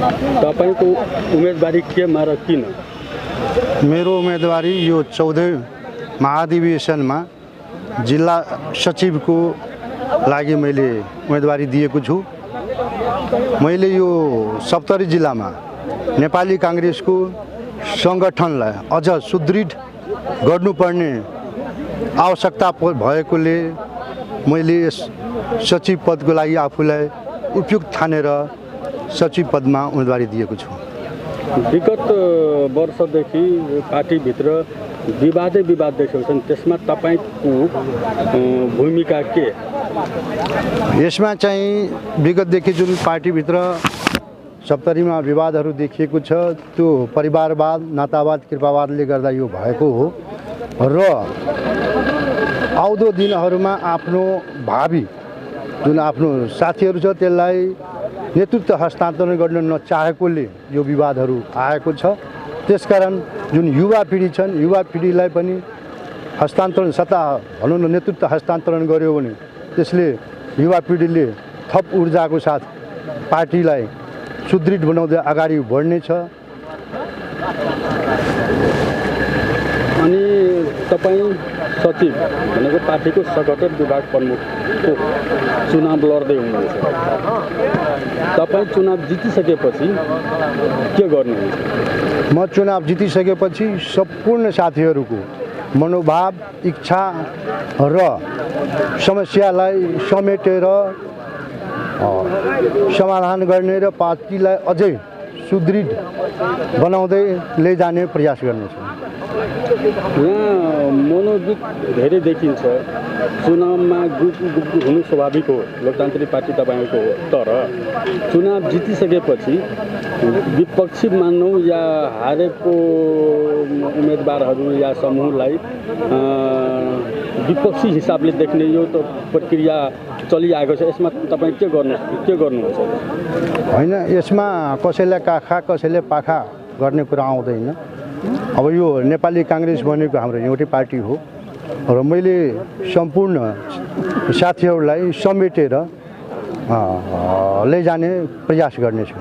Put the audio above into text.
तपाईको उम्मेदवारी केमा र किन? मेरो उम्मेदवारी यो 14 महाधिवेशनमा जिल्ला सचिवको लागि मैले उम्मेदवारी दिएको छु। मैले यो सप्तरी जिल्लामा नेपाली कांग्रेसको संगठनलाई अझ सुदृढ गर्नुपर्ने आवश्यकता भएकोले मैले सचिव पदको लागि आफूलाई उपयुक्त ठानेर सचिव पदमा उम्मेदवारी दिएको छु। विगत वर्षदेखि पार्टीभित्र विवाद देखेको छन्, त्यसमा तपाईको भूमिका के? यसमा चाहिँ विगतदेखि जुन पार्टीभित्र सप्तरीमा विवादहरू देखिएको छ त्यो परिवारवाद, नातावाद, कृपावादले गर्दा यो भएको हो र आउँदो दिनहरूमा आफ्नो भावी जुन आफ्नो साथीहरू छ त्यसलाई नेतृत्व हस्तान्तरण गर्न नचाहेकोले यो विवादहरू आएको छ। त्यसकारण जुन युवा पिँढी छन्, युवा पिँढीलाई पनि हस्तान्तरण सत्ता भनौँ न नेतृत्व हस्तान्तरण गर्यो भने त्यसले युवा पिँढीले थप ऊर्जाको साथ पार्टीलाई सुदृढ बनाउँदै अगाडि बढ्नेछ। अनि तपाईँ सचिव भनेको पार्टीको संगठन विभाग प्रमुखको चुनाव लड्दै हुनुहुन्छ। तपाईँ चुनाव जितिसकेपछि के गर्नुहुन्छ? म चुनाव जितिसकेपछि सम्पूर्ण साथीहरूको मनोभाव, इच्छा र समस्यालाई समेटेर समाधान गर्ने र पार्टीलाई अझै सुदृढ बनाउँदै लैजाने प्रयास गर्नेछु। यहाँ मनोजित धेरै देखिन्छ। चुनावमा ग्रुप हुनु स्वाभाविक हो, लोकतान्त्रिक पार्टी तपाईँको हो, तर चुनाव जितिसकेपछि विपक्षी मानौँ या हारेको उम्मेदवारहरू या समूहलाई विपक्षी हिसाबले देख्ने यो त प्रक्रिया चलिआएको छ। यसमा तपाईँ के गर्नुहुन्छ? होइन, यसमा कसैलाई काखा कसैले पाखा गर्ने कुरा आउँदैन। अब यो नेपाली कांग्रेस भनेको हाम्रो एउटै पार्टी हो र मैले सम्पूर्ण साथीहरूलाई समेटेर लैजाने प्रयास गर्नेछु।